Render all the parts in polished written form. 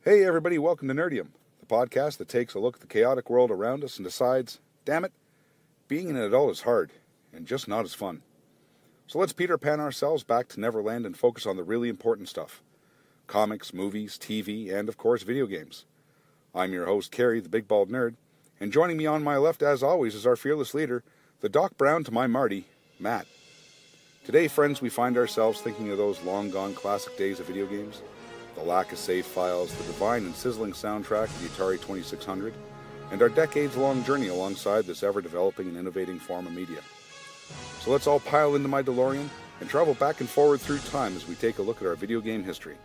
Hey everybody, welcome to Nerdium, the podcast that takes a look at the chaotic world around us and decides, damn it, being an adult is hard, and just not as fun. So let's Peter Pan ourselves back to Neverland and focus on the really important stuff. Comics, movies, TV, and of course video games. I'm your host, Cary, the Big Bald Nerd, and joining me on my left as always is our fearless leader, the Doc Brown to my Marty, Matt. Today, friends, we find ourselves thinking of those long-gone classic days of video games, the lack of save files, the divine and sizzling soundtrack of the Atari 2600, and our decades-long journey alongside this ever-developing and innovating form of media. So let's all pile into my DeLorean and travel back and forward through time as we take a look at our video game history.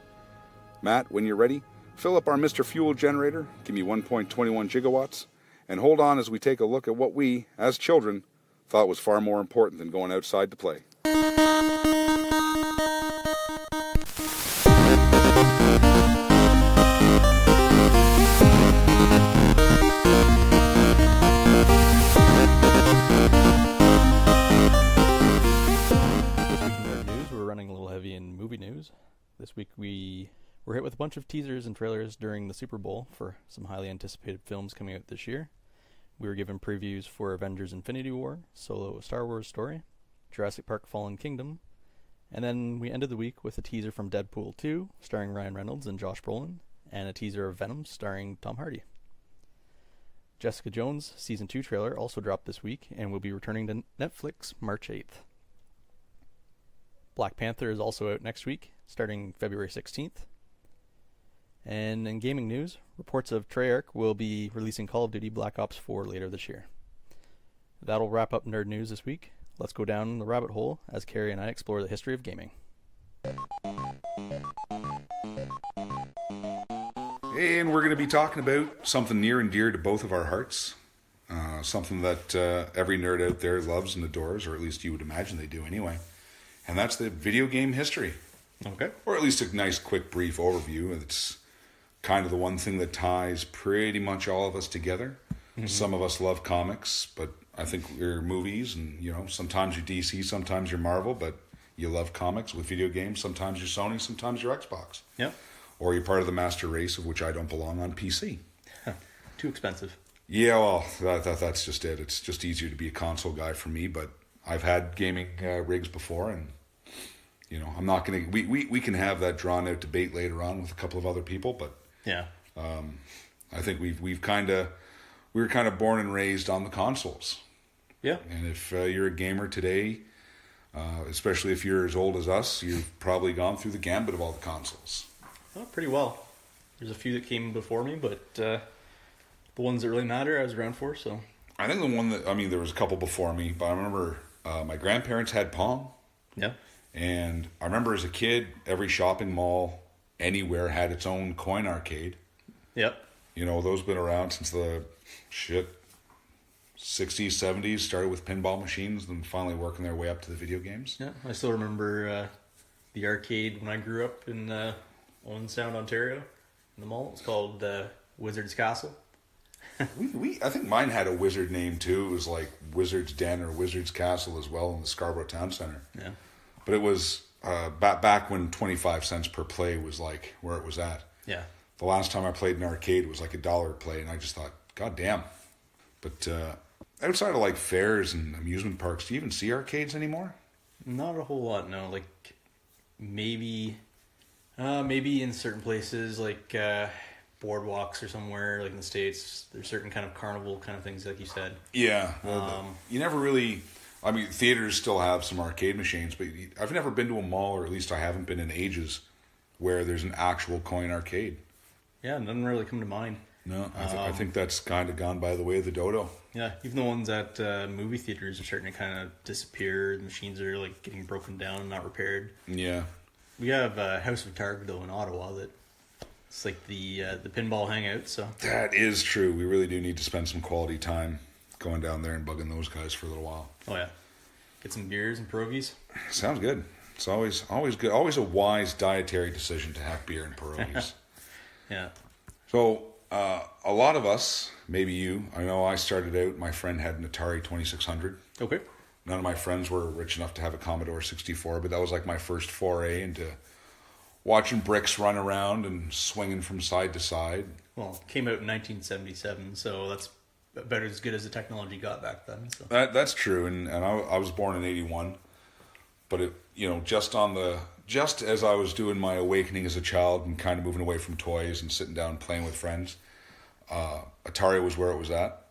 Matt, when you're ready, fill up our Mr. Fuel generator, give me 1.21 gigawatts, and hold on as we take a look at what we, as children, thought was far more important than going outside to play. This week we were hit with a bunch of teasers and trailers during the Super Bowl for some highly anticipated films coming out this year. We were given previews for Avengers Infinity War, Solo: A Star Wars Story, Jurassic Park Fallen Kingdom, and then we ended the week with a teaser from Deadpool 2 starring Ryan Reynolds and Josh Brolin, and a teaser of Venom starring Tom Hardy. Jessica Jones Season 2 trailer also dropped this week and will be returning to Netflix March 8th. Black Panther is also out next week, starting February 16th. And in gaming news, reports of Treyarch will be releasing Call of Duty Black Ops 4 later this year. That'll wrap up nerd news this week. Let's go down the rabbit hole as Cary and I explore the history of gaming. And we're going to be talking about something near and dear to both of our hearts. Something that every nerd out there loves and adores, or at least you would imagine they do anyway. And that's the video game history. Okay. Or at least a nice, quick, brief overview. It's kind of the one thing that ties pretty much all of us together. Mm-hmm. Some of us love comics, but I think we're movies, and sometimes you're DC, sometimes you're Marvel, but you love comics. With video games, sometimes you're Sony, sometimes you're Xbox. Yep. Or you're part of the master race, of which I don't belong, on PC. Too expensive. Yeah, well, that's just it. It's just easier to be a console guy for me, but I've had gaming rigs before, and I'm not going to... We can have that drawn-out debate later on with a couple of other people, but... Yeah. I think we were kind of born and raised on the consoles. Yeah. And if you're a gamer today, especially if you're as old as us, you've probably gone through the gambit of all the consoles. Oh, pretty well. There's a few that came before me, but the ones that really matter I was around for, so... I think the one that... there was a couple before me, but I remember my grandparents had Pong. Yeah. And I remember as a kid, every shopping mall anywhere had its own coin arcade. Yep. Those have been around since the 60s, 70s, started with pinball machines, then finally working their way up to the video games. Yeah, I still remember the arcade when I grew up in Owen Sound, Ontario, in the mall. It's called Wizard's Castle. I think mine had a wizard name too. It was like Wizard's Den or Wizard's Castle as well in the Scarborough Town Centre. Yeah. But it was back when 25 cents per play was like where it was at. Yeah. The last time I played an arcade was like $1 a play, and I just thought, God damn. But outside of like fairs and amusement parks, do you even see arcades anymore? Not a whole lot, no. Like maybe in certain places, like boardwalks or somewhere, like in the States, there's certain kind of carnival kind of things, like you said. Yeah. You never really... theaters still have some arcade machines, but I've never been to a mall, or at least I haven't been in ages, where there's an actual coin arcade. Yeah, it doesn't really come to mind. No, I think that's kind of gone by the way of the dodo. Yeah, even the ones at movie theaters are starting to kind of disappear. The machines are like getting broken down and not repaired. Yeah. We have House of Targ, though, in Ottawa, that it's like the pinball hangout, so... That is true. We really do need to spend some quality time going down there and bugging those guys for a little while. Oh, yeah. Get some beers and pierogies. Sounds good. It's always good. Always a wise dietary decision to have beer and pierogies. Yeah. So, a lot of us, maybe you, I know I started out, my friend had an Atari 2600. Okay. None of my friends were rich enough to have a Commodore 64, but that was like my first foray into watching bricks run around and swinging from side to side. Well, it came out in 1977, so that's about as good as the technology got back then. So. That's true, and I was born in '81, but it, just as I was doing my awakening as a child and kind of moving away from toys and sitting down and playing with friends, Atari was where it was at,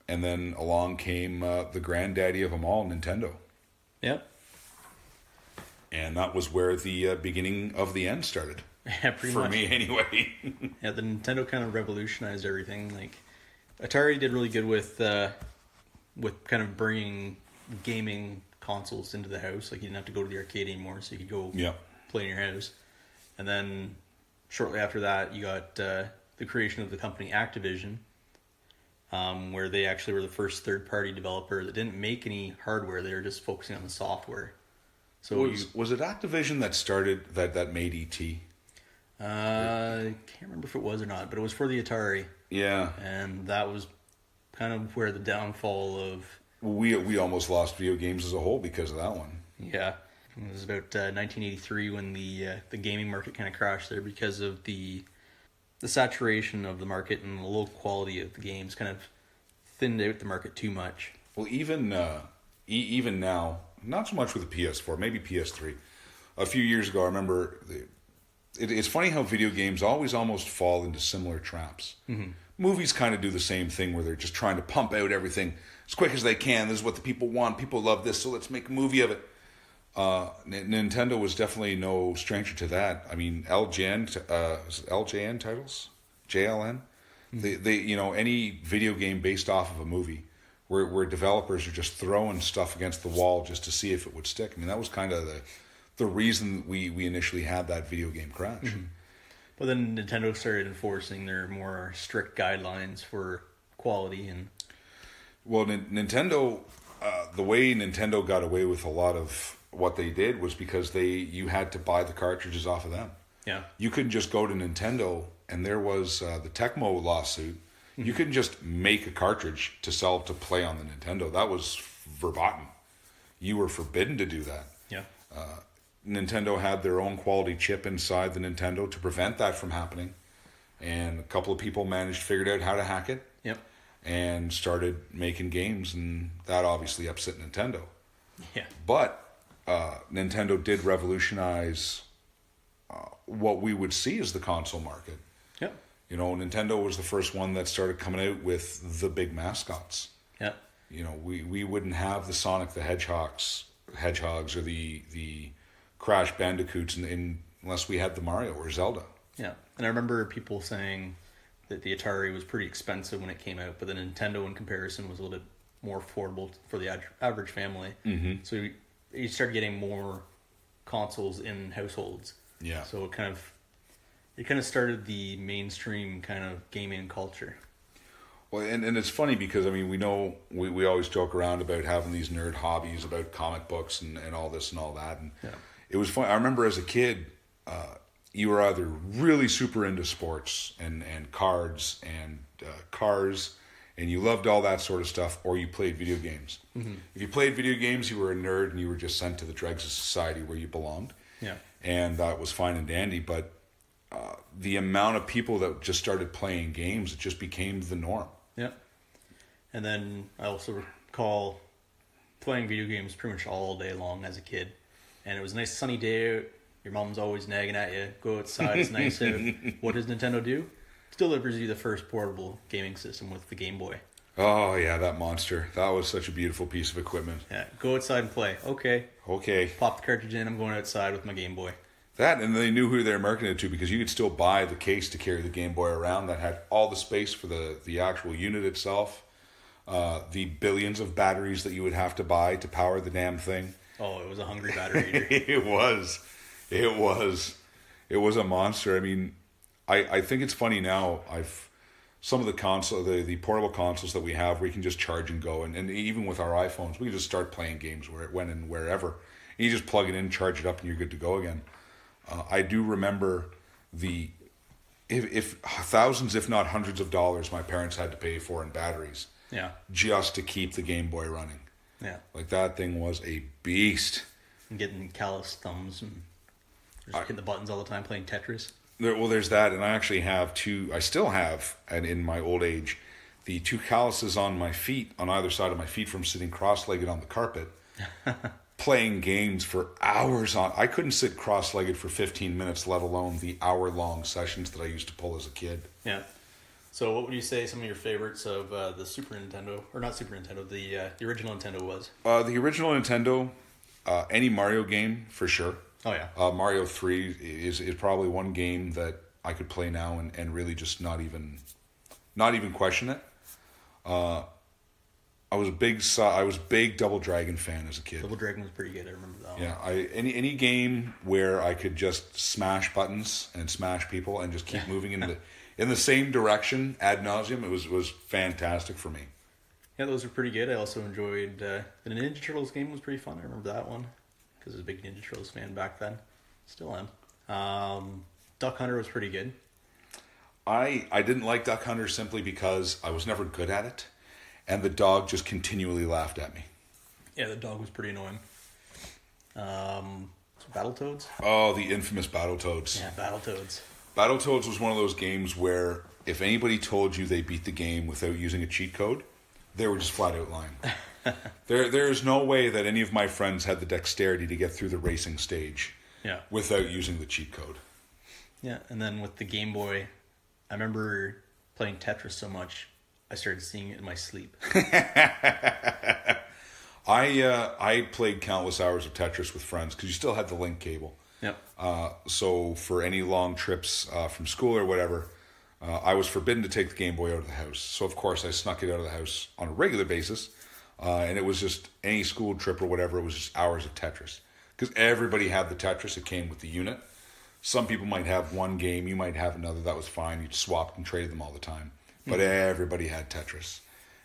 and then along came the granddaddy of them all, Nintendo. Yep. And that was where the beginning of the end started. Yeah, pretty for much. me anyway. Yeah, the Nintendo kind of revolutionized everything. Like Atari did really good with kind of bringing gaming consoles into the house. Like you didn't have to go to the arcade anymore, so you could go play in your house. And then shortly after that, you got the creation of the company Activision, where they actually were the first third-party developer that didn't make any hardware. They were just focusing on the software. So was it Activision that started that made E.T.? I can't remember if it was or not, but it was for the Atari. Yeah. And that was kind of where the downfall of... We almost lost video games as a whole because of that one. Yeah. It was about 1983 when the gaming market kind of crashed there because of the saturation of the market and the low quality of the games kind of thinned out the market too much. Well, even now, not so much with the PS4, maybe PS3. A few years ago, I remember... It's funny how video games always almost fall into similar traps. Mm-hmm. Movies kind of do the same thing where they're just trying to pump out everything as quick as they can. This is what the people want. People love this, so let's make a movie of it. Nintendo was definitely no stranger to that. I mean, LJN titles? JLN? Mm-hmm. They any video game based off of a movie where developers are just throwing stuff against the wall just to see if it would stick. I mean, that was kind of the reason we initially had that video game crash. Mm-hmm. But then Nintendo started enforcing their more strict guidelines for quality and... Well, Nintendo, the way Nintendo got away with a lot of what they did was because you had to buy the cartridges off of them. Yeah. You couldn't just go to Nintendo, and there was the Tecmo lawsuit. Mm-hmm. You couldn't just make a cartridge to sell to play on the Nintendo. That was verboten. You were forbidden to do that. Yeah. Nintendo had their own quality chip inside the Nintendo to prevent that from happening. And a couple of people figured out how to hack it. Yep. And started making games, and that obviously upset Nintendo. Yeah. But Nintendo did revolutionize what we would see as the console market. Yep. Nintendo was the first one that started coming out with the big mascots. Yeah. We wouldn't have the Sonic the Hedgehogs or the Crash Bandicoots unless we had the Mario or Zelda. Yeah, and I remember people saying that the Atari was pretty expensive when it came out, but the Nintendo in comparison was a little bit more affordable for the average family. Mm-hmm. So you started getting more consoles in households. Yeah. So it kind of started the mainstream kind of gaming culture. Well, and it's funny because, I mean, we know we always joke around about having these nerd hobbies about comic books and all this and all that. And yeah. It was fun. I remember as a kid, you were either really super into sports and cards and cars, and you loved all that sort of stuff, or you played video games. Mm-hmm. If you played video games, you were a nerd and you were just sent to the dregs of society where you belonged. Yeah. And that was fine and dandy, but the amount of people that just started playing games, it just became the norm. Yeah. And then I also recall playing video games pretty much all day long as a kid. And it was a nice sunny day out. Your mom's always nagging at you. Go outside, it's nice out. What does Nintendo do? It delivers you the first portable gaming system with the Game Boy. Oh, yeah, that monster. That was such a beautiful piece of equipment. Yeah, go outside and play. Okay. Okay. Pop the cartridge in, I'm going outside with my Game Boy. That, and they knew who they were marketing it to because you could still buy the case to carry the Game Boy around that had all the space for the actual unit itself, the billions of batteries that you would have to buy to power the damn thing. Oh, it was a hungry battery eater. It was a monster. I mean, I think it's funny now. Some of the portable consoles that we have, we can just charge and go, and even with our iPhones, we can just start playing games when and wherever. And you just plug it in, charge it up, and you're good to go again. I do remember if thousands, if not hundreds of dollars, my parents had to pay for in batteries. Yeah. Just to keep the Game Boy running. Yeah. Like that thing was a beast. And getting callous thumbs and Just hitting the buttons all the time, playing Tetris. There's that, and I actually have two. I still have, and in my old age, the two calluses on my feet, on either side of my feet, from sitting cross-legged on the carpet, playing games for hours on. I couldn't sit cross-legged for 15 minutes, let alone the hour-long sessions that I used to pull as a kid. Yeah. So, what would you say some of your favorites of the Super Nintendo, or not Super Nintendo, the original Nintendo was? The original Nintendo, any Mario game for sure. Oh yeah. Mario 3 is probably one game that I could play now and really just not even question it. I was a big Double Dragon fan as a kid. Double Dragon was pretty good. I remember that one. Yeah, any game where I could just smash buttons and smash people and just keep moving in the same direction ad nauseum, it was fantastic for me. Yeah, those were pretty good. I also enjoyed the Ninja Turtles game was pretty fun. I remember that one because I was a big Ninja Turtles fan back then. Still am. Duck Hunter was pretty good. I didn't like Duck Hunter simply because I was never good at it, and the dog just continually laughed at me. Yeah, the dog was pretty annoying. Battletoads? Oh, the infamous Battletoads. Yeah, Battletoads. Battletoads was one of those games where if anybody told you they beat the game without using a cheat code, they were just flat out lying. There is no way that any of my friends had the dexterity to get through the racing stage without using the cheat code. Yeah, and then with the Game Boy, I remember playing Tetris so much, I started seeing it in my sleep. I played countless hours of Tetris with friends because you still had the link cable. Yep. So for any long trips from school or whatever, I was forbidden to take the Game Boy out of the house. So of course I snuck it out of the house on a regular basis, and it was just any school trip or whatever. It was just hours of Tetris because everybody had the Tetris. It came with the unit. Some people might have one game, you might have another. That was fine. You swapped and traded them all the time, but everybody had Tetris,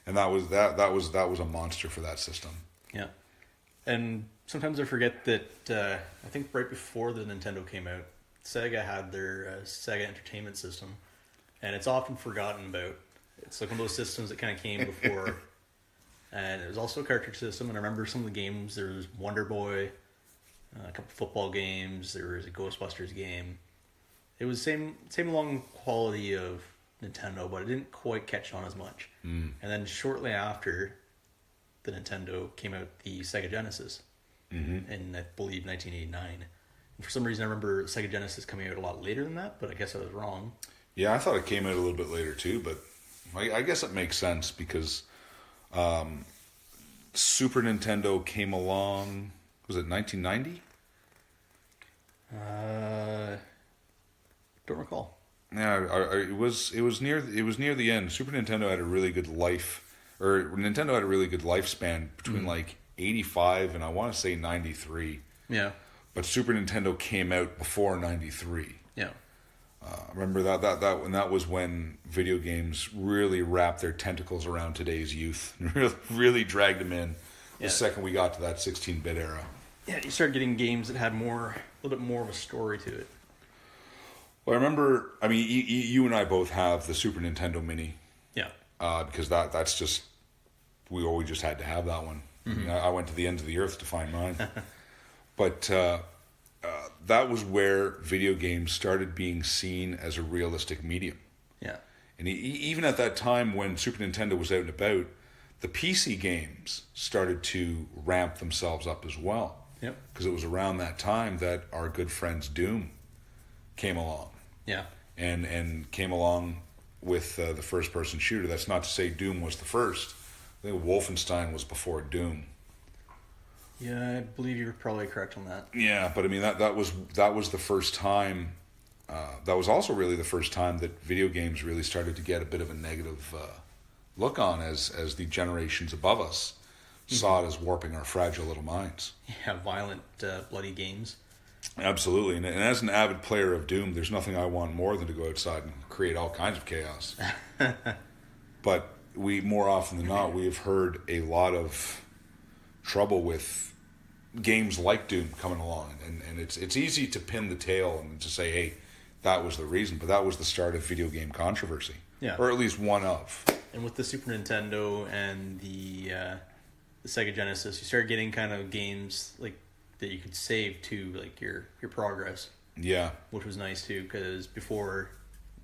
and that was a monster for that system. Yeah, and sometimes I forget that I think right before the Nintendo came out, Sega had their Sega Entertainment System, and it's often forgotten about. It's like one of those systems that kind of came before, and it was also a cartridge system. And I remember some of the games. There was Wonder Boy. A couple football games. There was a Ghostbusters game. It was same long quality of Nintendo, but it didn't quite catch on as much. And then shortly after the Nintendo came out, the Sega Genesis in I believe 1989. And for some reason, I remember Sega Genesis coming out a lot later than that, but I guess I was wrong. Yeah, I thought it came out a little bit later too, but I guess it makes sense because Super Nintendo came along. Was it 1990? Don't recall. Yeah, it was near the end. Super Nintendo had a really good Nintendo had a really good lifespan between like 85 and I want to say 93. Yeah. But Super Nintendo came out before 93. Yeah. Remember that was when video games really wrapped their tentacles around today's youth and really dragged them in the second we got to that 16-bit era. Yeah, you started getting games that had a little bit more of a story to it. Well, I remember, you and I both have the Super Nintendo Mini. Yeah. Because that's just, we always just had to have that one. Mm-hmm. I went to the ends of the earth to find mine. But that was where video games started being seen as a realistic medium. Yeah. And even at that time when Super Nintendo was out and about, the PC games started to ramp themselves up as well. Yep. Because it was around that time that our good friends Doom came along. Yeah. And came along with the first-person shooter. That's not to say Doom was the first. I think Wolfenstein was before Doom. Yeah, I believe you're probably correct on that. Yeah, but I mean that was the first time. That was also really the first time that video games really started to get a bit of a negative look on as the generations above us saw it as warping our fragile little minds. Yeah, violent, bloody games. Absolutely, and as an avid player of Doom, there's nothing I want more than to go outside and create all kinds of chaos. But more often than not, we have heard a lot of trouble with games like Doom coming along, and it's easy to pin the tail and to say, hey, that was the reason, but that was the start of video game controversy. Yeah. Or at least one of. And with the Super Nintendo and the Sega Genesis, you start getting kind of games like that you could save to like your progress. Yeah. which was nice too, because before,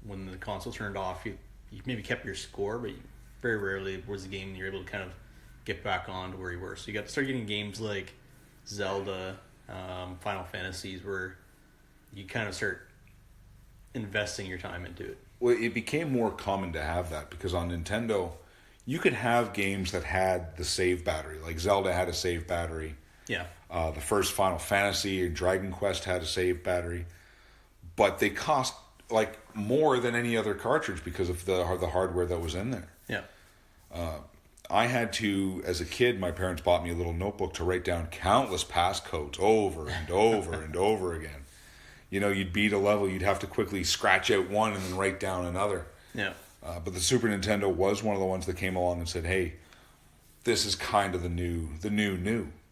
when the console turned off, you maybe kept your score, but very rarely was the game you're able to kind of get back on to where you were. So you got to start getting games like Zelda, Final Fantasies, where you kind of start investing your time into it. Well, it became more common to have that because on Nintendo, you could have games that had the save battery. Like Zelda had a save battery. Yeah. The first Final Fantasy and Dragon Quest had a save battery. But they cost like more than any other cartridge because of the hardware that was in there. Yeah. I had to, as a kid, my parents bought me a little notebook to write down countless passcodes over and over and over again. You know, you'd beat a level, you'd have to quickly scratch out one and then write down another. Yeah. But the Super Nintendo was one of the ones that came along and said, "Hey, this is kind of the new,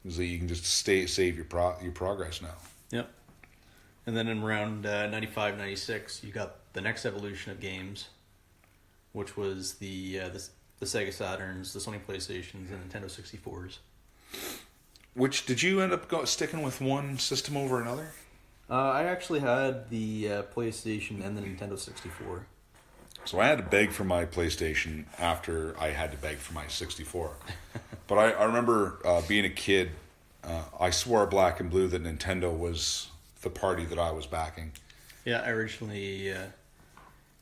is that you can just save your progress now." Yep. And then in around 95, 96, you got the next evolution of games, which was the Sega Saturns, the Sony PlayStations, and Nintendo 64s. Which, did you end up sticking with one system over another? I actually had the PlayStation and the Nintendo 64. So I had to beg for my PlayStation after I had to beg for my 64. But I remember being a kid, I swore black and blue that Nintendo was the party that I was backing. Yeah, I originally, I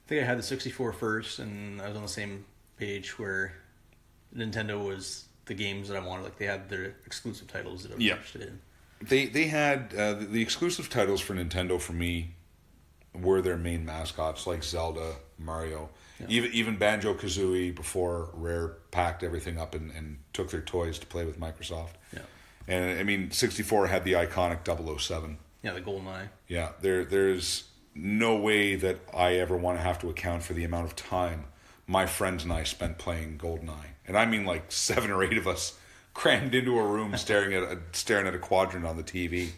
think I had the 64 first, and I was on the same page where Nintendo was the games that I wanted. Like, they had their exclusive titles that I was interested in. They had the exclusive titles for Nintendo for me were their main mascots, like Zelda, Mario, even Banjo-Kazooie before Rare packed everything up and took their toys to play with Microsoft. Yeah. And I mean, 64 had the iconic 007. Yeah, the GoldenEye. Yeah, there's no way that I ever want to have to account for the amount of time my friends and I spent playing GoldenEye. And I mean like 7 or 8 of us crammed into a room staring at a quadrant on the TV.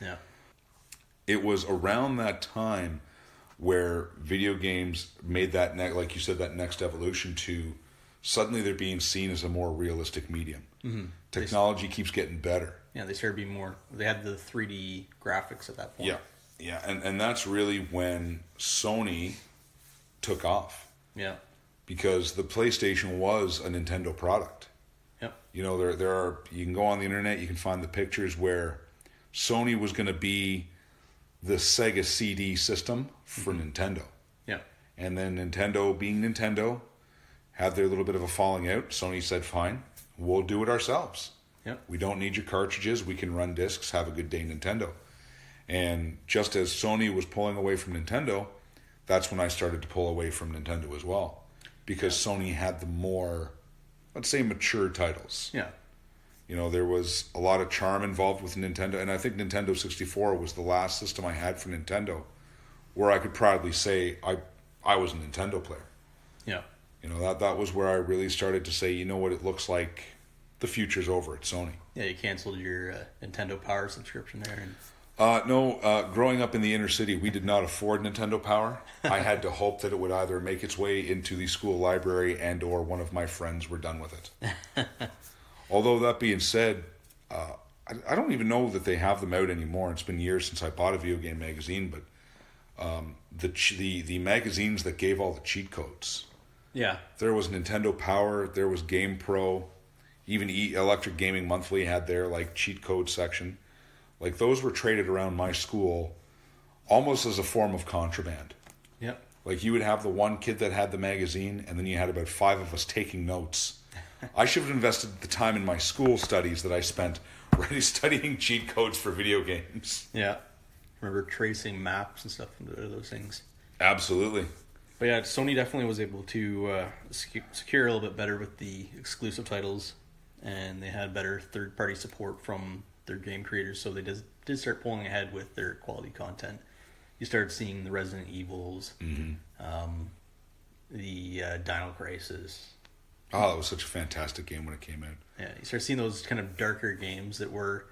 Yeah. It was around that time where video games made that like you said, that next evolution to suddenly they're being seen as a more realistic medium. Mm-hmm. Technology keeps getting better. Yeah, they started being more. They had the 3D graphics at that point. Yeah, and that's really when Sony took off. Yeah, because the PlayStation was a Nintendo product. Yep. You know, there are, you can go on the internet, you can find the pictures where Sony was going to be the Sega CD system for Nintendo. Yeah. And then Nintendo, being Nintendo, had their little bit of a falling out. Sony said, "Fine, we'll do it ourselves. Yep. We don't need your cartridges. We can run discs. Have a good day, Nintendo." And just as Sony was pulling away from Nintendo, that's when I started to pull away from Nintendo as well. Because Sony had the more, let's say, mature titles. Yeah. You know, there was a lot of charm involved with Nintendo. And I think Nintendo 64 was the last system I had for Nintendo where I could proudly say I was a Nintendo player. Yeah. You know, that was where I really started to say, you know what, it looks like the future's over at Sony. Yeah, you canceled your Nintendo Power subscription there. And... No, growing up in the inner city, we did not afford Nintendo Power. I had to hope that it would either make its way into the school library and or one of my friends were done with it. Although that being said, I don't even know that they have them out anymore. It's been years since I bought a video game magazine, but the magazines that gave all the cheat codes. Yeah. There was Nintendo Power, there was Game Pro, even Electric Gaming Monthly had their like cheat code section. Like those were traded around my school almost as a form of contraband. Yep. Like you would have the one kid that had the magazine and then you had about 5 of us taking notes. I should have invested the time in my school studies that I spent really studying cheat codes for video games. Yeah. Remember tracing maps and stuff into those things. Absolutely. But yeah, Sony definitely was able to secure a little bit better with the exclusive titles, and they had better third-party support from their game creators, so they did start pulling ahead with their quality content. You started seeing the Resident Evils, the Dino Crisis. Oh, that was such a fantastic game when it came out. Yeah, you start seeing those kind of darker games that were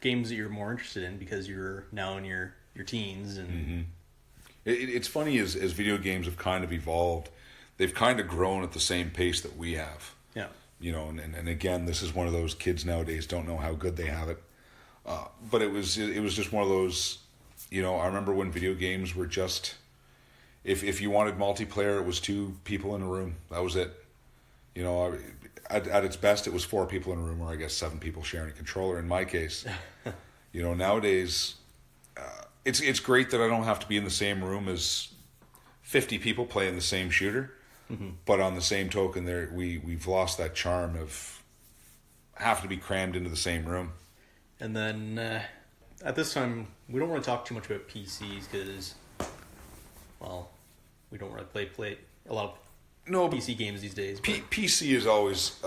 games that you're more interested in because you're now in your teens. And It's funny as video games have kind of evolved, they've kind of grown at the same pace that we have. Yeah. You know, and again, this is one of those kids nowadays don't know how good they have it. But it was just one of those I remember when video games were just, if you wanted multiplayer, it was 2 people in a room. That was it. At its best, it was 4 people in a room, or I guess 7 people sharing a controller in my case. Nowadays, it's great that I don't have to be in the same room as 50 people playing the same shooter. Mm-hmm. But on the same token, we've lost that charm of having to be crammed into the same room. And then at this time, we don't want to talk too much about PCs because, well, we don't really play a lot of PC games these days. PC is always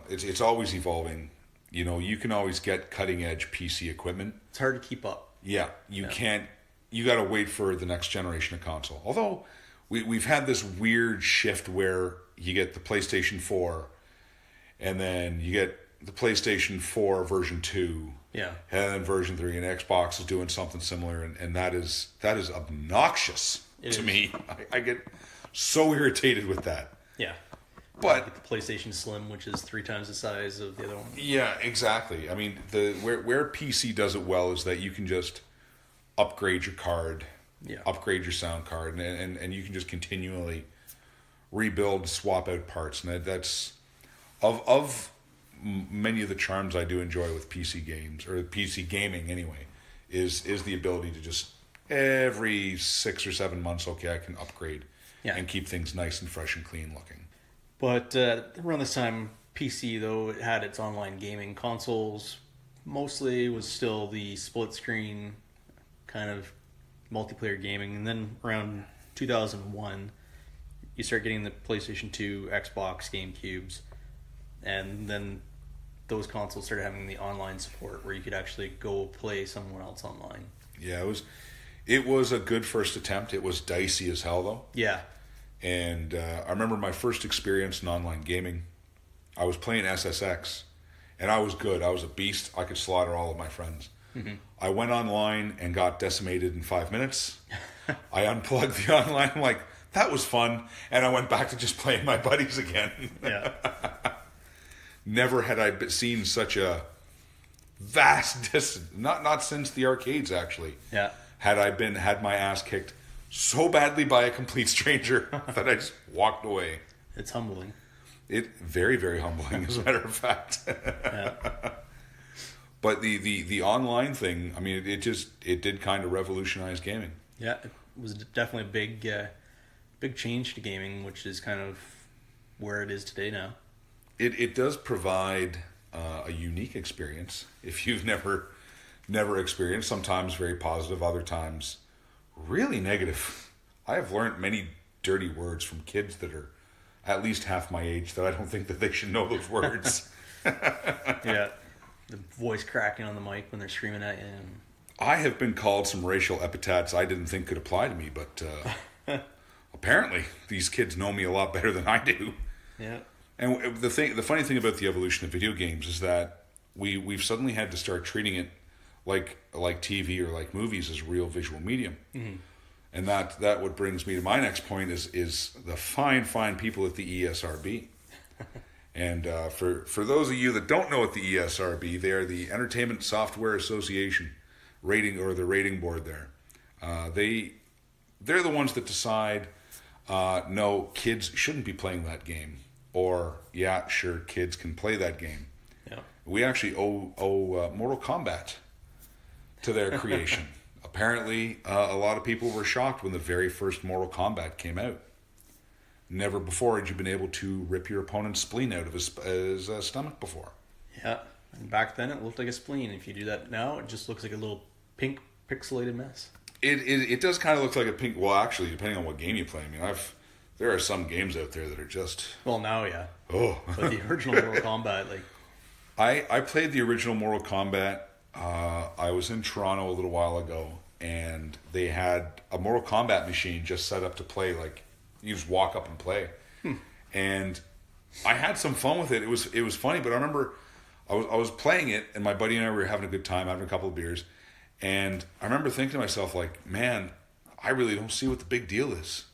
it's always evolving. You can always get cutting edge PC equipment. It's hard to keep up. Yeah, you can't. You got to wait for the next generation of console. Although we've had this weird shift where you get the PlayStation 4, and then you get the PlayStation 4 version 2, yeah, and then version 3, and Xbox is doing something similar, and that is obnoxious to me. I get so irritated with that. Yeah. But like the PlayStation Slim, which is 3 times the size of the other one. Yeah, exactly. I mean, where PC does it well is that you can just upgrade your card, upgrade your sound card, and you can just continually rebuild, swap out parts, and that's of many of the charms I do enjoy with PC games, or PC gaming anyway, is the ability to just every 6 or 7 months, okay, I can upgrade and keep things nice and fresh and clean looking. But around this time, PC, though, it had its online gaming. Consoles mostly was still the split screen kind of multiplayer gaming. And then around 2001, you start getting the PlayStation 2, Xbox, GameCubes. And then those consoles started having the online support where you could actually go play someone else online. Yeah, it was a good first attempt. It was dicey as hell, though. Yeah. And I remember my first experience in online gaming. I was playing SSX, and I was good. I was a beast. I could slaughter all of my friends. Mm-hmm. I went online and got decimated in 5 minutes. I unplugged the online. I'm like, that was fun. And I went back to just playing my buddies again. Yeah. Never had I seen such a vast distance. Not since the arcades, actually. Yeah. Had my ass kicked so badly by a complete stranger that I just walked away. It's humbling. Very, very humbling, as a matter of fact. Yeah. But the online thing, I mean, it did kind of revolutionize gaming. Yeah, it was definitely a big change to gaming, which is kind of where it is today now. It does provide a unique experience if you've never experienced. Sometimes very positive, other times really negative. I have learned many dirty words from kids that are at least half my age that I don't think that they should know those words. Yeah, the voice cracking on the mic when they're screaming at you. I have been called some racial epithets I didn't think could apply to me, but apparently these kids know me a lot better than I do. Yeah. And the funny thing about the evolution of video games is that we've suddenly had to start treating it like TV or like movies as real visual medium. Mm-hmm. And that what brings me to my next point is the fine people at the ESRB. And for those of you that don't know what the ESRB, they are the Entertainment Software Association the rating board there. They're the ones that decide, no, kids shouldn't be playing that game. Or, yeah, sure, kids can play that game. Yeah. We actually owe Mortal Kombat to their creation. Apparently, a lot of people were shocked when the very first Mortal Kombat came out. Never before had you been able to rip your opponent's spleen out of his stomach before. Yeah, and back then it looked like a spleen. If you do that now, it just looks like a little pink pixelated mess. It does kind of look like a pink... Well, actually, depending on what game you play. I mean, there are some games out there that are just... Well, now, yeah. Oh. But the original Mortal Kombat, like... I played the original Mortal Kombat. I was in Toronto a little while ago, and they had a Mortal Kombat machine just set up to play. Like, you just walk up and play. And I had some fun with it. It was funny, but I remember I was playing it, and my buddy and I were having a good time, having a couple of beers. And I remember thinking to myself, like, man, I really don't see what the big deal is.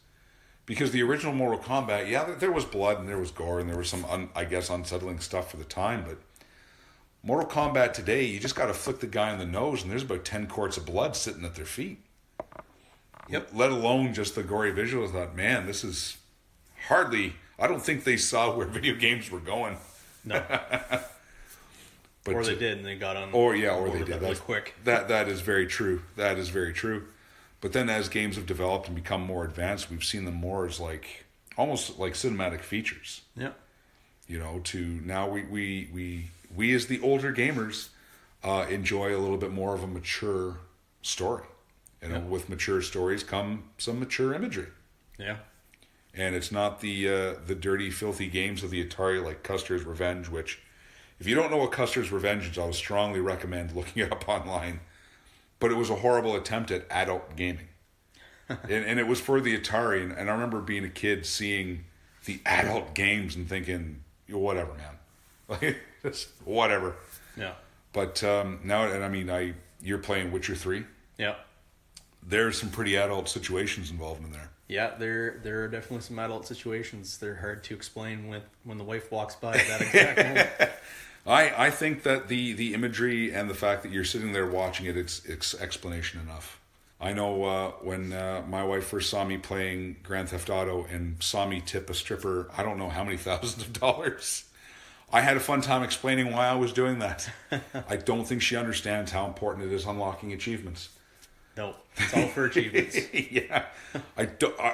Because the original Mortal Kombat, yeah, there was blood and there was gore and there was some, unsettling stuff for the time. But Mortal Kombat today, you just got to flick the guy in the nose and there's about 10 quarts of blood sitting at their feet. Yep. Let alone just the gory visuals. I thought, man, this is hardly... I don't think they saw where video games were going. No. But, or they did and they got on. Or they did. Really quick. That is very true. That is very true. But then as games have developed and become more advanced, we've seen them more as like almost like cinematic features. Yeah. You know, to now we as the older gamers enjoy a little bit more of a mature story. And with mature stories come some mature imagery. Yeah. And it's not the dirty, filthy games of the Atari like Custer's Revenge, which, if you don't know what Custer's Revenge is, I would strongly recommend looking it up online. But it was a horrible attempt at adult gaming. and it was for the Atari. And I remember being a kid seeing the adult games and thinking, whatever, man. Like, just whatever. Yeah. But now, and I mean, you're playing Witcher 3. Yeah. There's some pretty adult situations involved in there. Yeah, there are definitely some adult situations. They're hard to explain when the wife walks by at that exact moment. I think that the imagery and the fact that you're sitting there watching it's explanation enough. I know when my wife first saw me playing Grand Theft Auto and saw me tip a stripper, I don't know how many thousands of dollars. I had a fun time explaining why I was doing that. I don't think she understands how important it is unlocking achievements. No, it's all for achievements. Yeah,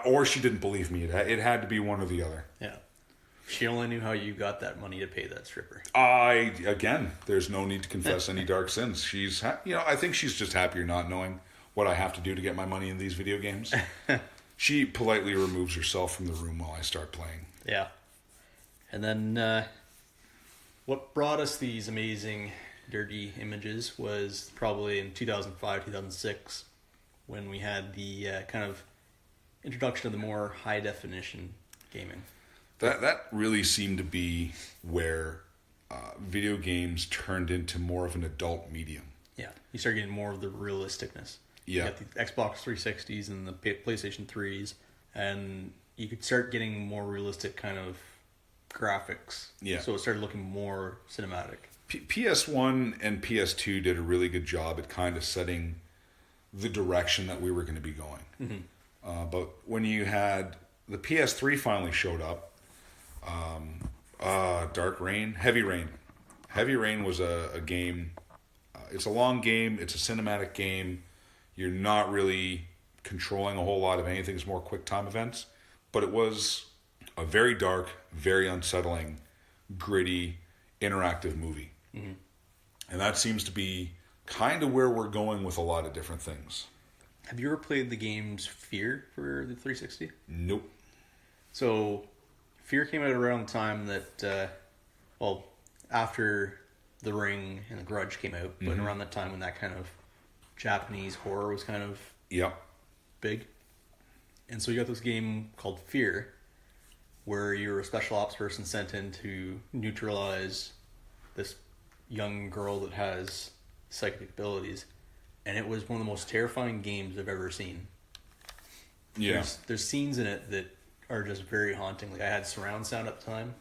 or she didn't believe me. It had to be one or the other. Yeah, she only knew how you got that money to pay that stripper. Again, there's no need to confess any dark sins. She's, I think she's just happier not knowing what I have to do to get my money in these video games. She politely removes herself from the room while I start playing. Yeah, and then what brought us these amazing dirty images was probably in 2005, 2006. When we had the kind of introduction of the more high definition gaming. That really seemed to be where video games turned into more of an adult medium. Yeah, you start getting more of the realisticness. Yeah. You got the Xbox 360s and the PlayStation 3s, and you could start getting more realistic kind of graphics. Yeah. So it started looking more cinematic. PS1 and PS2 did a really good job at kind of setting the direction that we were going to be going. Mm-hmm. But when you had the PS3 finally showed up, Heavy Rain was a game. It's a long game. It's a cinematic game. You're not really controlling a whole lot of anything. It's more quick time events. But it was a very dark, very unsettling, gritty, interactive movie. Mm-hmm. And that seems to be kind of where we're going with a lot of different things. Have you ever played the games Fear for the 360? Nope. So, Fear came out around the time that, after The Ring and The Grudge came out, but around that time when that kind of Japanese horror was kind of big. And so you got this game called Fear, where you're a special ops person sent in to neutralize this young girl that has psychic abilities, and it was one of the most terrifying games I've ever seen. Yeah. There's scenes in it that are just very haunting. Like, I had surround sound at the time,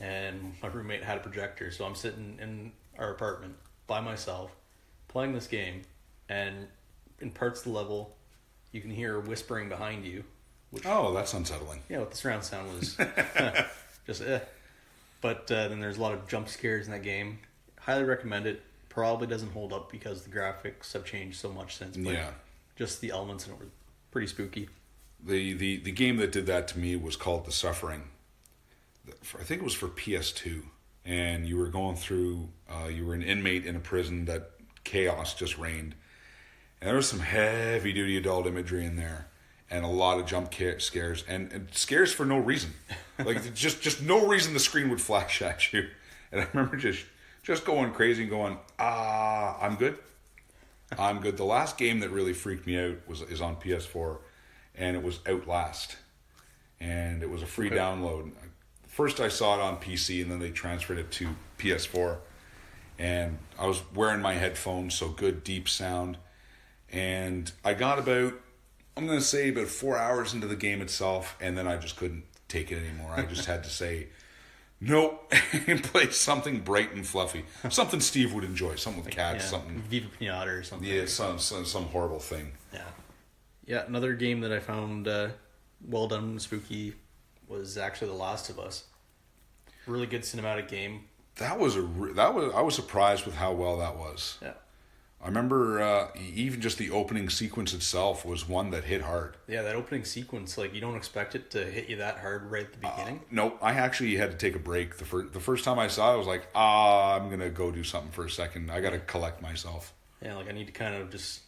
and my roommate had a projector, so I'm sitting in our apartment by myself playing this game, and in parts of the level you can hear whispering behind you. Which, that's unsettling. Yeah, with the surround sound was just But then there's a lot of jump scares in that game. Highly recommend it. Probably doesn't hold up because the graphics have changed so much since. But just the elements in it were pretty spooky. The game that did that to me was called The Suffering. I think it was for PS2. And you were going through, you were an inmate in a prison that chaos just reigned. And there was some heavy duty adult imagery in there. And a lot of jump scares. And scares for no reason. Like, just no reason the screen would flash at you. And I remember just going crazy and going, I'm good. I'm good. The last game that really freaked me out is on PS4, and it was Outlast. And it was a free download. First I saw it on PC, and then they transferred it to PS4. And I was wearing my headphones, so good deep sound. And I got about 4 hours into the game itself, and then I just couldn't take it anymore. I just had to say, nope, and play something bright and fluffy. Something Steve would enjoy, something with cats, something. Viva Pinata or something. Yeah, some horrible thing. Yeah. Yeah, another game that I found well done and spooky was actually The Last of Us. Really good cinematic game. That was I was surprised with how well that was. Yeah. I remember even just the opening sequence itself was one that hit hard. Yeah, that opening sequence, like, you don't expect it to hit you that hard right at the beginning. No, I actually had to take a break. The first time I saw it, I was like, I'm going to go do something for a second. I got to collect myself. Yeah, like, I need to kind of just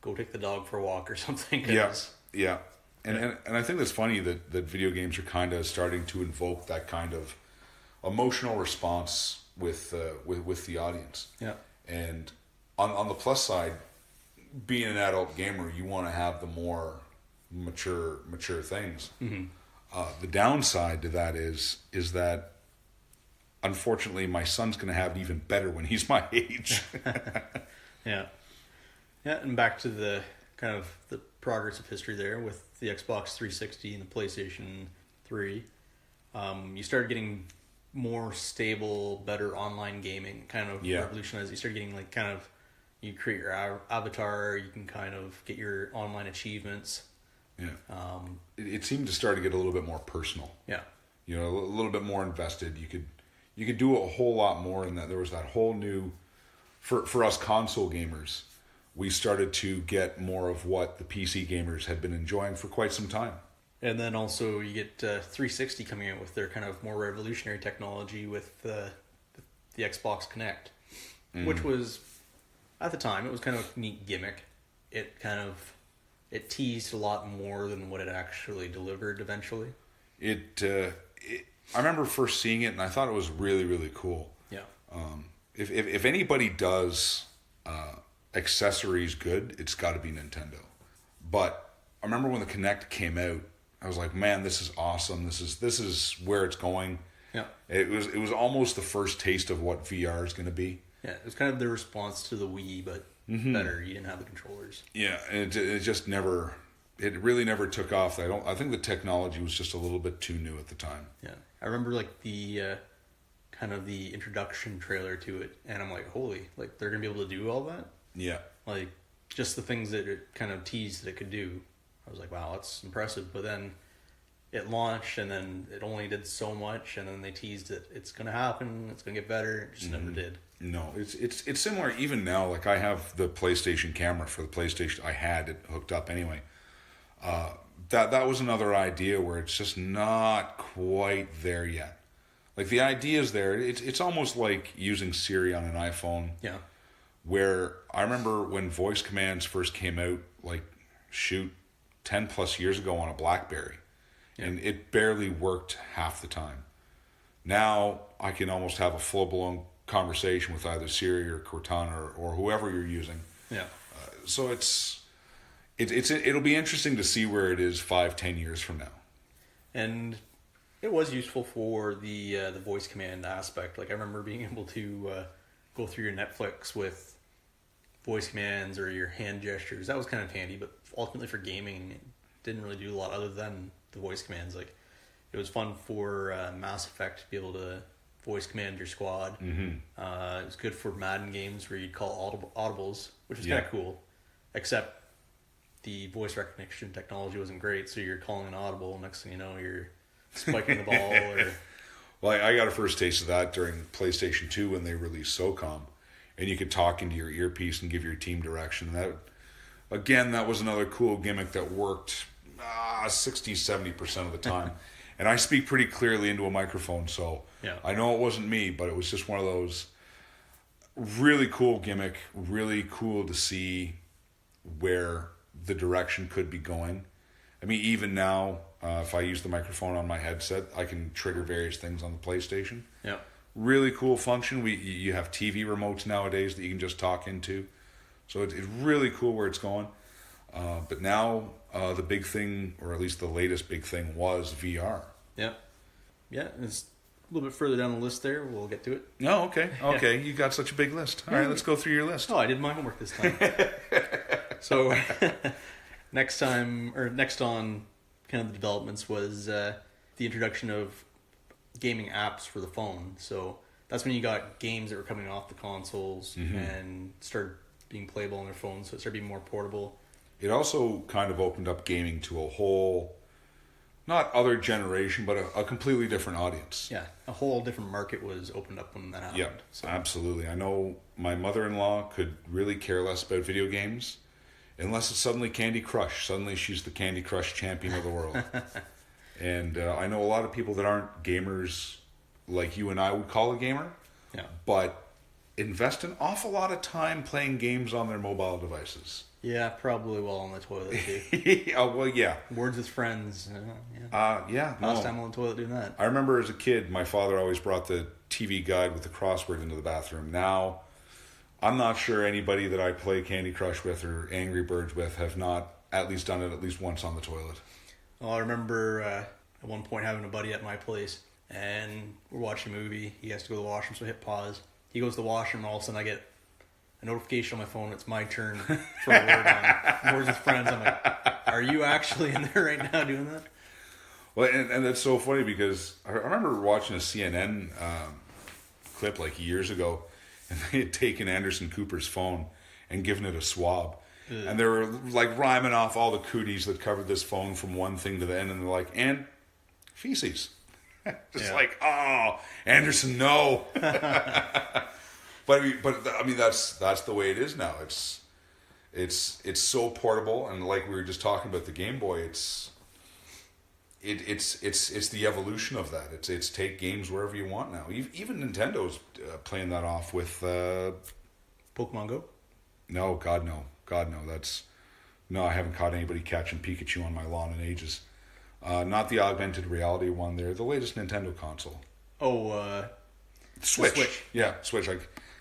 go take the dog for a walk or something. Yeah. And I think that's funny that video games are kind of starting to invoke that kind of emotional response with the audience. Yeah. And on the plus side, being an adult gamer, you want to have the more mature things. Mm-hmm. The downside to that is that unfortunately my son's going to have it even better when he's my age. Yeah. Yeah, and back to the kind of the progress of history there with the Xbox 360 and the PlayStation 3. You started getting more stable, better online gaming, kind of revolutionized. You started getting like kind of, you create your avatar, you can kind of get your online achievements. Yeah. It seemed to start to get a little bit more personal. Yeah. You know, a little bit more invested. You could do a whole lot more in that. There was that whole new, for us console gamers, we started to get more of what the PC gamers had been enjoying for quite some time. And then also you get 360 coming out with their kind of more revolutionary technology with the Xbox Connect, which was, at the time, it was kind of a neat gimmick. It teased a lot more than what it actually delivered eventually. I remember first seeing it and I thought it was really, really cool. Yeah. If anybody does accessories good, it's got to be Nintendo. But I remember when the Kinect came out, I was like, man, this is awesome. This is where it's going. Yeah. It was almost the first taste of what VR is going to be. Yeah, it was kind of the response to the Wii, but better. You didn't have the controllers. Yeah, and it just never, it really never took off. I think the technology was just a little bit too new at the time. Yeah, I remember like the kind of the introduction trailer to it, and I'm like, holy, like they're gonna be able to do all that? Yeah. Like just the things that it kind of teased that it could do. I was like, wow, that's impressive. But then it launched, and then it only did so much, and then they teased it. It's gonna happen. It's gonna get better. It just never did. No, it's similar even now. Like I have the PlayStation camera for the PlayStation. I had it hooked up anyway. That was another idea where it's just not quite there yet. Like the idea is there. It's almost like using Siri on an iPhone. Yeah. Where I remember when voice commands first came out, like 10 plus years ago on a BlackBerry. Yeah. And it barely worked half the time. Now I can almost have a full-blown conversation with either Siri or Cortana or whoever you're using. Yeah. So it'll be interesting to see where it is 5-10 years from now. And it was useful for the voice command aspect. Like I remember being able to go through your Netflix with voice commands or your hand gestures. That was kind of handy, but ultimately for gaming, it didn't really do a lot other than the voice commands. Like it was fun for Mass Effect to be able to voice command your squad. Mm-hmm. It was good for Madden games where you'd call audibles, which was kind of cool. Except the voice recognition technology wasn't great, so you're calling an audible. Next thing you know, you're spiking the ball. Or well, I got a first taste of that during PlayStation 2 when they released SOCOM, and you could talk into your earpiece and give your team direction. That was another cool gimmick that worked 60-70% of the time. And I speak pretty clearly into a microphone, so yeah. I know it wasn't me, but it was just one of those really cool gimmick, really cool to see where the direction could be going. I mean, even now, if I use the microphone on my headset, I can trigger various things on the PlayStation. Yeah. Really cool function. You have TV remotes nowadays that you can just talk into. So it's really cool where it's going. But now the big thing, or at least the latest big thing, was VR. Yeah. Yeah, it's a little bit further down the list there. We'll get to it. Oh, okay. Okay, yeah. You got such a big list. All right, let's go through your list. Oh, I did my homework this time. So next on kind of the developments was the introduction of gaming apps for the phone. So that's when you got games that were coming off the consoles and started being playable on their phones. So it started being more portable. it also kind of opened up gaming to a whole, not other generation, but a completely different audience. Yeah, a whole different market was opened up when that happened. Yeah, so. Absolutely. I know my mother-in-law could really care less about video games unless it's suddenly Candy Crush. Suddenly she's the Candy Crush champion of the world. And I know a lot of people that aren't gamers like you and I would call a gamer, but invest an awful lot of time playing games on their mobile devices. Yeah, probably while on the toilet too. Well, yeah. Words with friends. Last time on the toilet doing that. I remember as a kid, my father always brought the TV guide with the crossword into the bathroom. Now, I'm not sure anybody that I play Candy Crush with or Angry Birds with have not at least done it at least once on the toilet. Well, I remember at one point having a buddy at my place, and we're watching a movie. He has to go to the washroom, so I hit pause. He goes to the washroom, and all of a sudden I get a notification on my phone. It's my turn for a word on Words with Friends. I'm like, are you actually in there right now doing that? Well, and that's so funny because I remember watching a CNN clip like years ago, and they had taken Anderson Cooper's phone and given it a swab. Ugh. And they were like rhyming off all the cooties that covered this phone from one thing to the end, and they're like, and feces. Like, oh, Anderson, no. But I mean that's the way it is now. It's so portable, and like we were just talking about the Game Boy, it's the evolution of that. It's take games wherever you want now. Even Nintendo's playing that off with Pokemon Go. No, God no. No, I haven't caught anybody catching Pikachu on my lawn in ages. Not the augmented reality one there. The latest Nintendo console. Oh, Switch. Yeah, Switch. I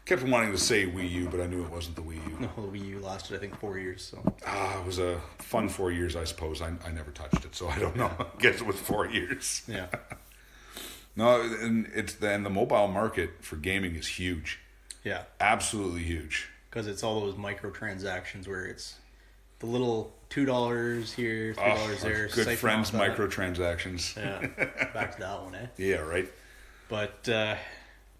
kept wanting to say Wii U, but I knew it wasn't the Wii U. No, the Wii U lasted, I think, 4 years. So. It was a fun 4 years, I suppose. I never touched it, so I don't know. I guess it was 4 years. Yeah. No, and the mobile market for gaming is huge. Yeah. Absolutely huge. Because it's all those microtransactions where it's the little $2 here, $3 there. Good friends microtransactions. Yeah, back to that one, eh? Yeah, right. But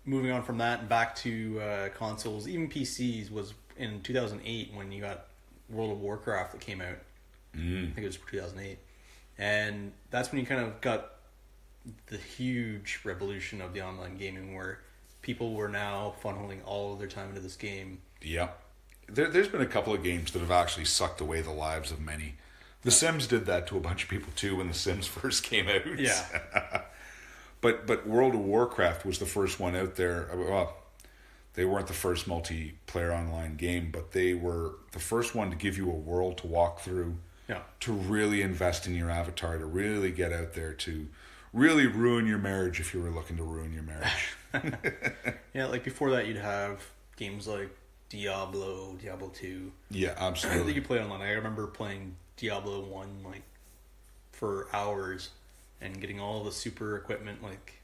moving on from that and back to consoles, even PCs, was in 2008 when you got World of Warcraft that came out. I think it was 2008. And that's when you kind of got the huge revolution of the online gaming where people were now funneling all of their time into this game. Yeah. There's been a couple of games that have actually sucked away the lives of many. The Sims did that to a bunch of people too when The Sims first came out. Yeah. But World of Warcraft was the first one out there. Well, they weren't the first multiplayer online game, but they were the first one to give you a world to walk through, to really invest in your avatar, to really get out there, to really ruin your marriage if you were looking to ruin your marriage. Yeah, like before that you'd have games like Diablo 2. Yeah, absolutely. That you play online. I remember playing Diablo 1 like for hours and getting all the super equipment, like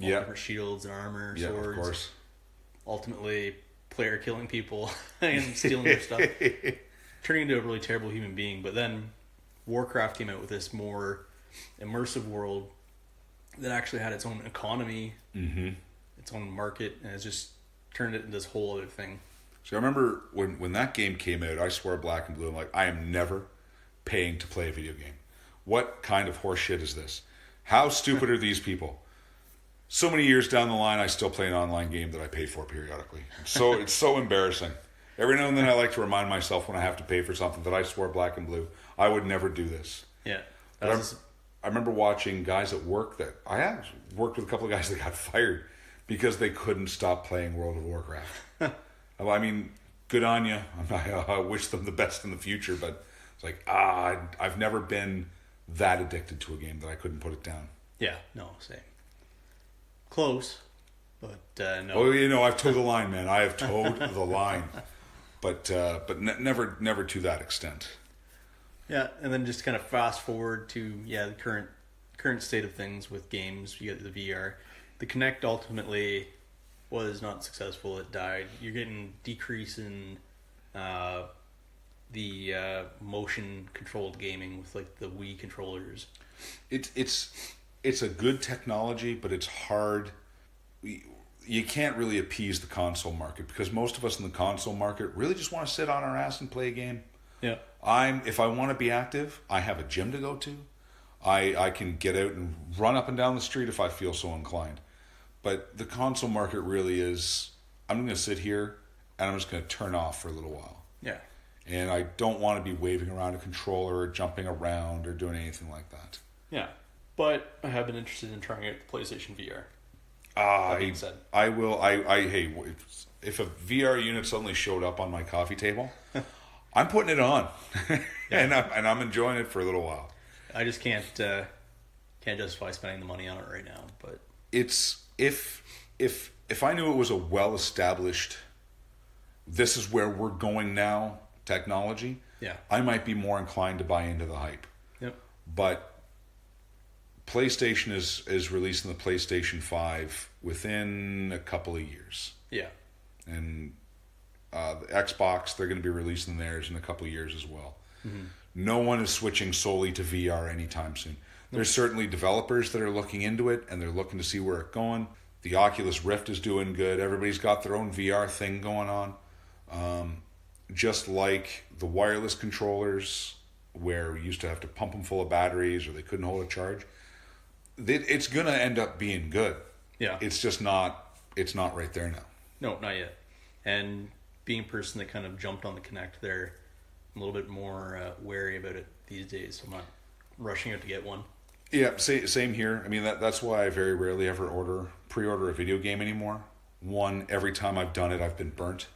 all different shields and armor, swords. Of course. Ultimately, player killing people and stealing their stuff. Turning into a really terrible human being. But then Warcraft came out with this more immersive world that actually had its own economy, its own market, and it's just turned it into this whole other thing. So I remember when that game came out, I swore black and blue. I'm like, I am never paying to play a video game. What kind of horse shit is this? How stupid are these people? So many years down the line, I still play an online game that I pay for periodically. So it's so embarrassing. Every now and then I like to remind myself when I have to pay for something that I swore black and blue, I would never do this. Yeah. I remember watching guys at work that I actually worked with a couple of guys that got fired because they couldn't stop playing World of Warcraft. I mean, good on you. I wish them the best in the future, but it's like, I've never been that addicted to a game that I couldn't put it down. Yeah, no, same. Close, but no. Oh, I've towed the line, man. I have towed the line, but never to that extent. Yeah, and then just kind of fast forward to the current state of things with games. You get the VR. The Kinect ultimately was not successful. It died. You're getting decrease in the motion controlled gaming with like the Wii controllers. It's a good technology, but it's hard. You can't really appease the console market because most of us in the console market really just want to sit on our ass and play a game. Yeah. If I want to be active, I have a gym to go to. I can get out and run up and down the street if I feel so inclined. But the console market really is, I'm going to sit here and I'm just going to turn off for a little while. Yeah. And I don't want to be waving around a controller or jumping around or doing anything like that. Yeah. But I have been interested in trying out the PlayStation VR. That being said, I will. Hey, if a VR unit suddenly showed up on my coffee table, I'm putting it on, and I'm enjoying it for a little while. I just can't justify spending the money on it right now. But it's if I knew it was a well established, this is where we're going now technology. Yeah, I might be more inclined to buy into the hype. Yep. But PlayStation is releasing the PlayStation 5 within a couple of years. Yeah. And the Xbox, they're going to be releasing theirs in a couple of years as well. Mm-hmm. No one is switching solely to VR anytime soon. There's certainly developers that are looking into it, and they're looking to see where it's going. The Oculus Rift is doing good. Everybody's got their own VR thing going on. Just like the wireless controllers, where you used to have to pump them full of batteries or they couldn't hold a charge. It's going to end up being good. Yeah. It's just not, it's not right there now. No, not yet. And being a person that kind of jumped on the Kinect there, I'm a little bit more wary about it these days. So I'm not rushing out to get one. Yeah, same here. I mean, that's why I very rarely ever pre-order a video game anymore. One, every time I've done it, I've been burnt.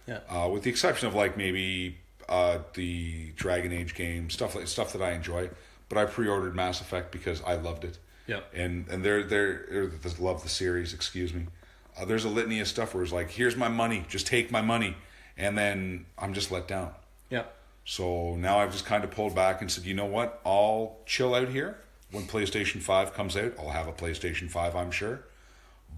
Yeah. With the exception of like maybe the Dragon Age game, stuff that I enjoy. But I pre-ordered Mass Effect because I loved it. Yeah. And they're love the series. Excuse me. There's a litany of stuff where it's like, here's my money, just take my money, and then I'm just let down. Yeah. So now I've just kind of pulled back and said, you know what? I'll chill out here. When PlayStation 5 comes out, I'll have a PlayStation 5, I'm sure.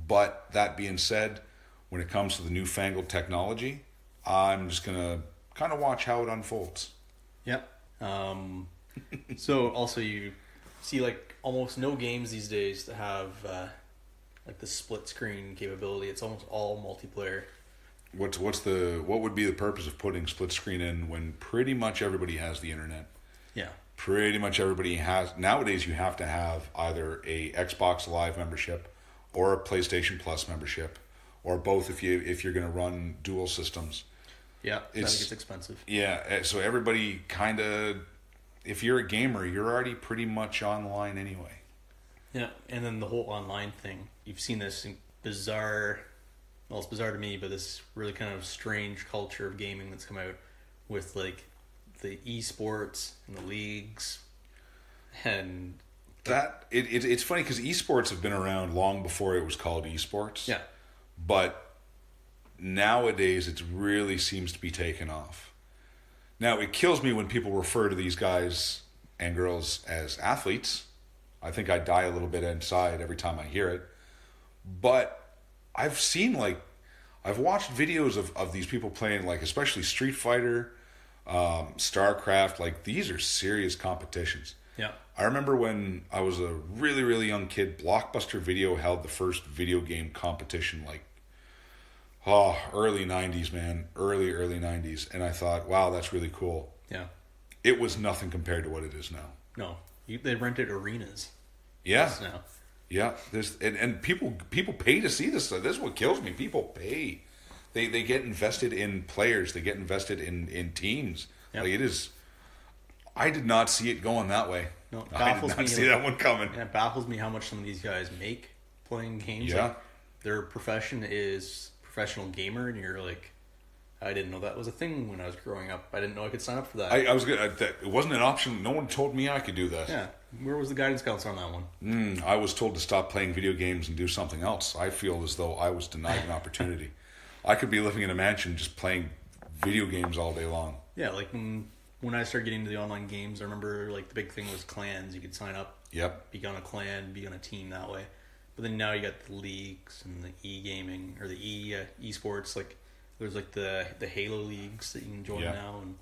But that being said, when it comes to the newfangled technology, I'm just going to kind of watch how it unfolds. Yep. So also you see like almost no games these days that have like the split screen capability. It's almost all multiplayer. What would be the purpose of putting split screen in when pretty much everybody has the internet? Yeah. Pretty much everybody has. Nowadays you have to have either a Xbox Live membership or a PlayStation Plus membership, or both if you're going to run dual systems. Yeah, it's expensive. Yeah, so everybody kind of, if you're a gamer, you're already pretty much online anyway. Yeah, and then the whole online thing. You've seen this bizarre, well, it's bizarre to me, but this really kind of strange culture of gaming that's come out with like the esports and the leagues, and that it's funny because esports have been around long before it was called esports. Yeah, but nowadays it really seems to be taken off. Now it kills me when people refer to these guys and girls as athletes. I think I die a little bit inside every time I hear it. But I've watched videos of these people playing, like especially Street Fighter, StarCraft. Like these are serious competitions. Yeah. I remember when I was a really, really young kid, Blockbuster Video held the first video game competition, like early 90s, man. Early 90s. And I thought, wow, that's really cool. Yeah. It was nothing compared to what it is now. No. They rented arenas. Yeah. Now. Yeah. And people pay to see this stuff. This is what kills me. People pay. They get invested in players. They get invested in teams. Yep. Like it is. I did not see it going that way. No, it I did not see that one coming. Yeah, it baffles me how much some of these guys make playing games. Yeah. Like, their profession is professional gamer, and you're like, I didn't know that was a thing when I was growing up. I didn't know I could sign up for that. I was good. It wasn't an option. No one told me I could do that. Yeah. Where was the guidance counselor on that one? I was told to stop playing video games and do something else. I feel as though I was denied an opportunity. I could be living in a mansion just playing video games all day long. Yeah, like when I started getting into the online games, I remember like the big thing was clans. You could sign up, yep, be on a clan, be on a team that way. But then now you got the leagues and the e-gaming or the esports. Like there's like the Halo leagues that you can join now, and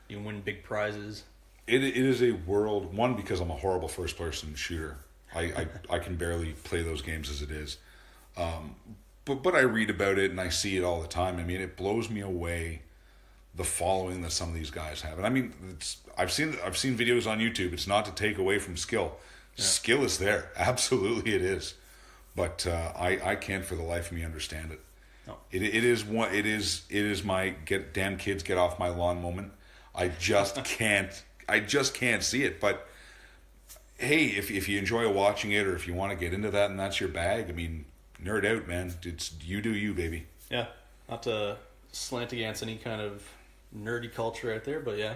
you can win big prizes. It is a world, one, because I'm a horrible first person shooter. I can barely play those games as it is. But I read about it and I see it all the time. I mean, it blows me away the following that some of these guys have. And I mean, I've seen videos on YouTube. It's not to take away from skill. Yeah. Skill is there. Absolutely it is. But I can't for the life of me understand it. No. It is my damn kids get off my lawn moment. I just can't see it. But hey, if you enjoy watching it, or if you want to get into that and that's your bag, I mean, nerd out, man. It's you do you, baby. Yeah. Not to slant against any kind of nerdy culture out there, but yeah.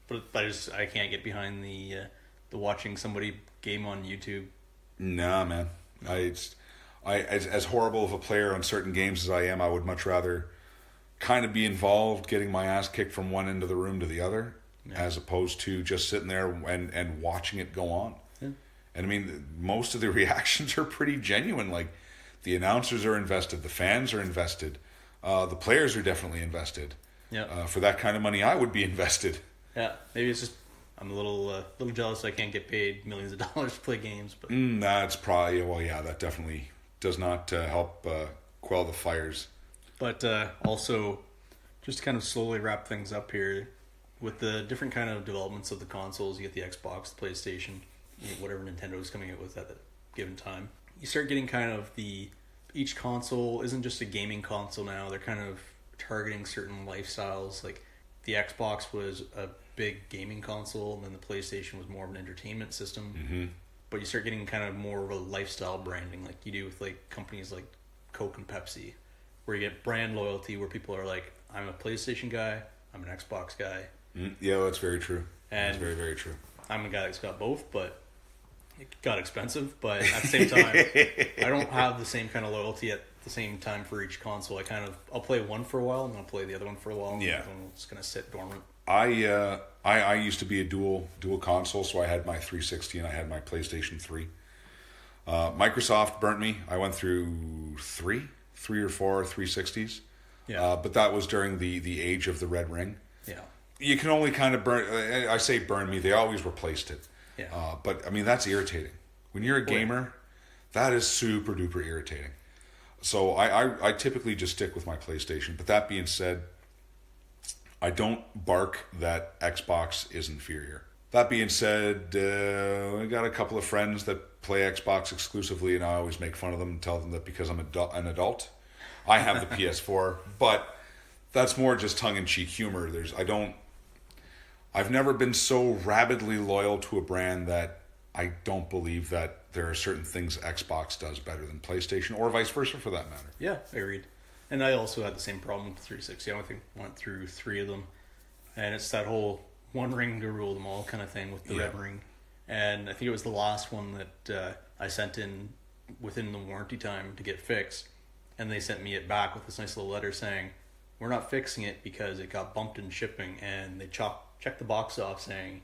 But I can't get behind the watching somebody game on YouTube. Nah, man. As horrible of a player on certain games as I am, I would much rather kind of be involved, getting my ass kicked from one end of the room to the other, as opposed to just sitting there and watching it go on. Yeah. And I mean, most of the reactions are pretty genuine. Like, the announcers are invested, the fans are invested, the players are definitely invested. Yeah. For that kind of money, I would be invested. Yeah, maybe it's just I'm a little jealous I can't get paid millions of dollars to play games. But that's probably, well, yeah, that definitely does not help quell the fires. But also, just to kind of slowly wrap things up here, with the different kind of developments of the consoles, you get the Xbox, the PlayStation, whatever Nintendo's coming out with at the given time. You start getting kind of each console isn't just a gaming console now. They're kind of targeting certain lifestyles. Like, the Xbox was a big gaming console, and then the PlayStation was more of an entertainment system. Mm-hmm. But you start getting kind of more of a lifestyle branding, like you do with like companies like Coke and Pepsi, where you get brand loyalty, where people are like, I'm a PlayStation guy, I'm an Xbox guy. Yeah, that's very true. And that's very, very true. I'm a guy that's got both, but it got expensive. But at the same time, I don't have the same kind of loyalty at the same time for each console. I'll play one for a while, and then I'll play the other one for a while. Yeah, and it's gonna sit dormant. I used to be a dual console, so I had my 360 and I had my PlayStation 3. Microsoft burnt me. I went through three or four 360s. Yeah. But that was during the age of the Red Ring. Yeah. You can only kind of burn. I say burn me. They always replaced it. Yeah. But I mean, that's irritating. When you're a gamer, that is super duper irritating. So I typically just stick with my PlayStation. But that being said, I don't bark that Xbox is inferior. That being said, I got a couple of friends that play Xbox exclusively, and I always make fun of them and tell them that because I'm an adult, I have the PS4. But that's more just tongue-in-cheek humor. I've never been so rabidly loyal to a brand that I don't believe that there are certain things Xbox does better than PlayStation, or vice versa for that matter. Yeah, agreed. And I also had the same problem with the 360. I went through 3 of them. And it's that whole one ring to rule them all kind of thing with the Red Ring. And I think it was the last one that I sent in within the warranty time to get fixed. And they sent me it back with this nice little letter saying, we're not fixing it because it got bumped in shipping. And they checked the box off saying,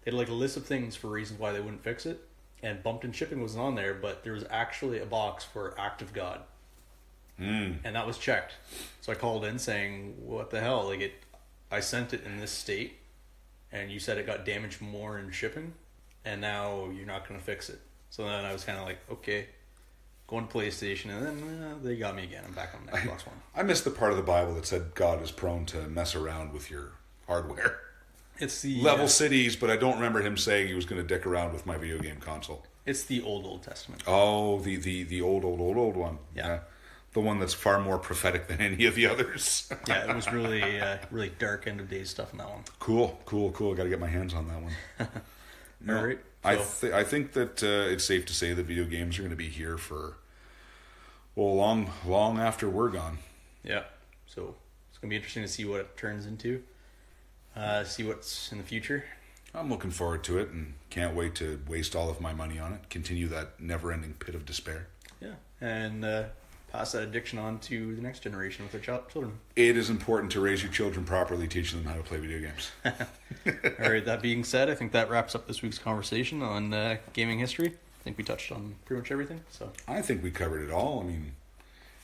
they had like a list of things for reasons why they wouldn't fix it. And bumped in shipping wasn't on there, but there was actually a box for Act of God. And that was checked. So I called in saying, what the hell? Like, I sent it in this state, and you said it got damaged more in shipping, and now you're not going to fix it. So then I was kind of like, okay, going to PlayStation, and then they got me again. I'm back on the Xbox One. I missed the part of the Bible that said God is prone to mess around with your hardware. It's the level cities, but I don't remember him saying he was going to dick around with my video game console. It's the Old Testament. Oh, the old one. Yeah. The one that's far more prophetic than any of the others. Yeah, it was really really dark end of days stuff in that one. Cool. Got to get my hands on that one. No, all right. So. I think that it's safe to say that video games are going to be here for, well, long after we're gone. Yeah. So it's going to be interesting to see what it turns into. See what's in the future. I'm looking forward to it and can't wait to waste all of my money on it. Continue that never-ending pit of despair. Yeah, and pass that addiction on to the next generation with their children. It is important to raise your children properly, teaching them how to play video games. All right, that being said, I think that wraps up this week's conversation on gaming history. I think we touched on pretty much everything. So I think we covered it all. I mean,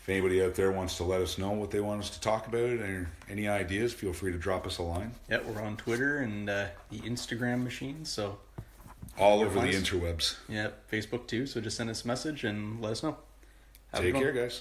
if anybody out there wants to let us know what they want us to talk about or any ideas, feel free to drop us a line. Yeah, we're on Twitter and the Instagram machine, so all over the interwebs. Yeah, Facebook too, so just send us a message and let us know. Take care, guys.